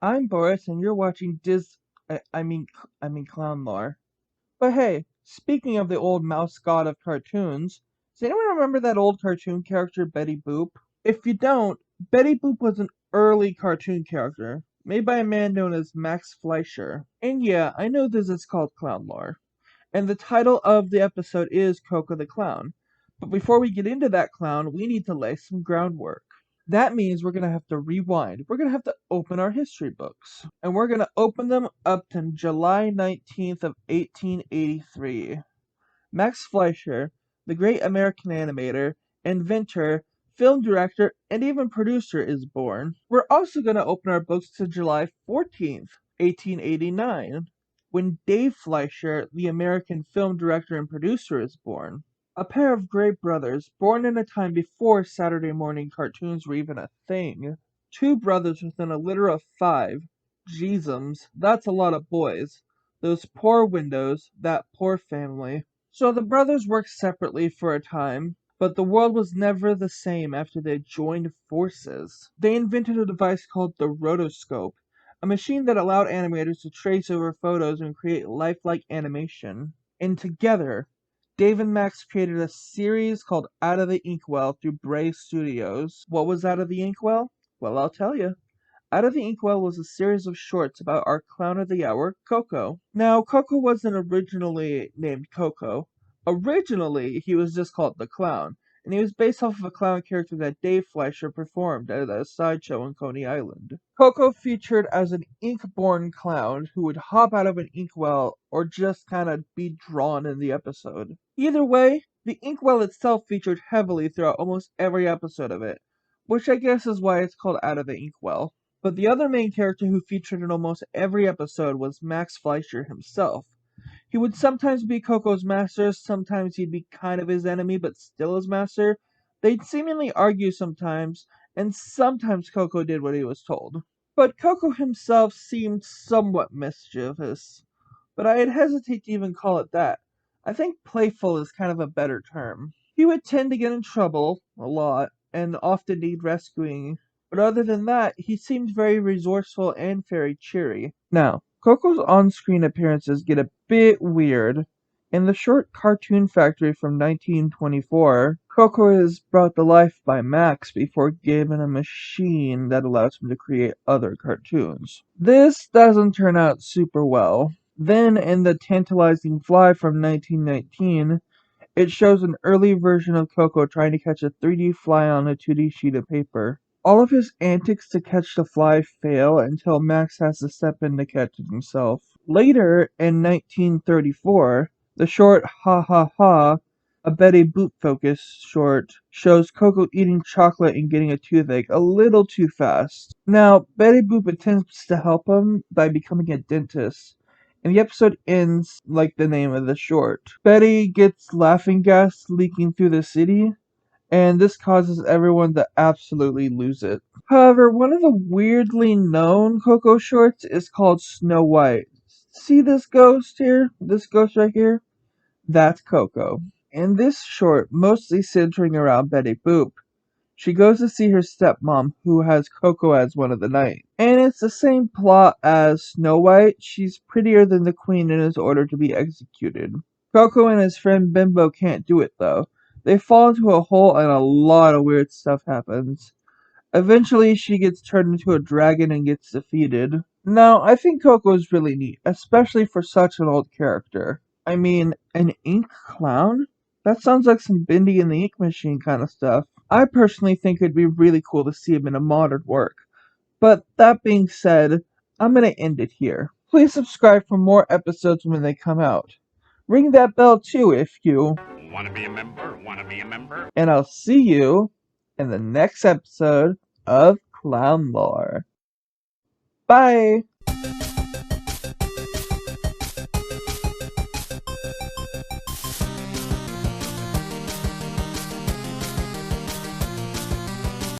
I'm Boris, and you're watching Clown Lore. But hey, speaking of the old mouse god of cartoons, does anyone remember that old cartoon character Betty Boop? If you don't, Betty Boop was an early cartoon character made by a man known as Max Fischer. And yeah, I know this is called Clown Lore, and the title of the episode is Koko the Clown. But before we get into that clown, we need to lay some groundwork. That means we're going to have to rewind. We're going to have to open our history books. And we're going to open them up to July 19th of 1883. Max Fleischer, the great American animator, inventor, film director, and even producer is born. We're also going to open our books to July 14th, 1889, when Dave Fleischer, the American film director and producer, is born. A pair of great brothers, born in a time before Saturday morning cartoons were even a thing. Two brothers within a litter of five. Jeezums, that's a lot of boys. Those poor windows, that poor family. So the brothers worked separately for a time, but the world was never the same after they joined forces. They invented a device called the rotoscope, a machine that allowed animators to trace over photos and create lifelike animation. And together, Dave and Max created a series called Out of the Inkwell through Bray Studios. What was Out of the Inkwell? Well, I'll tell you. Out of the Inkwell was a series of shorts about our clown of the hour, Koko. Now, Koko wasn't originally named Koko. Originally, he was just called the Clown, and he was based off of a clown character that Dave Fleischer performed at a sideshow on Coney Island. Koko featured as an ink-born clown who would hop out of an inkwell or just kind of be drawn in the episode. Either way, the inkwell itself featured heavily throughout almost every episode of it, which I guess is why it's called Out of the Inkwell. But the other main character who featured in almost every episode was Max Fleischer himself. He would sometimes be Koko's master, sometimes he'd be kind of his enemy, but still his master. They'd seemingly argue sometimes, and sometimes Koko did what he was told. But Koko himself seemed somewhat mischievous, but I'd hesitate to even call it that. I think playful is kind of a better term. He would tend to get in trouble, a lot, and often need rescuing, but other than that, he seemed very resourceful and very cheery. Now, Koko's on-screen appearances get a bit weird. In the short Cartoon Factory from 1924, Koko is brought to life by Max before given a machine that allows him to create other cartoons. This doesn't turn out super well. Then, in The Tantalizing Fly from 1919, it shows an early version of Koko trying to catch a 3D fly on a 2D sheet of paper. All of his antics to catch the fly fail until Max has to step in to catch it himself. Later, in 1934, the short Ha Ha Ha, a Betty Boop focused short, shows Koko eating chocolate and getting a toothache a little too fast. Now, Betty Boop attempts to help him by becoming a dentist, and the episode ends like the name of the short. Betty gets laughing gas leaking through the city, and this causes everyone to absolutely lose it. However, one of the weirdly known Koko shorts is called Snow White. See this ghost here? This ghost right here? That's Koko. In this short, mostly centering around Betty Boop, she goes to see her stepmom, who has Koko as one of the knights. And it's the same plot as Snow White. She's prettier than the queen and is ordered to be executed. Koko and his friend Bimbo can't do it though. They fall into a hole and a lot of weird stuff happens. Eventually, she gets turned into a dragon and gets defeated. Now, I think Koko's really neat, especially for such an old character. I mean, an ink clown? That sounds like some Bendy and the Ink Machine kind of stuff. I personally think it'd be really cool to see him in a modern work. But that being said, I'm gonna end it here. Please subscribe for more episodes when they come out. Ring that bell too if you Want to be a member? Want to be a member? and I'll see you in the next episode of Clown Lore. Bye!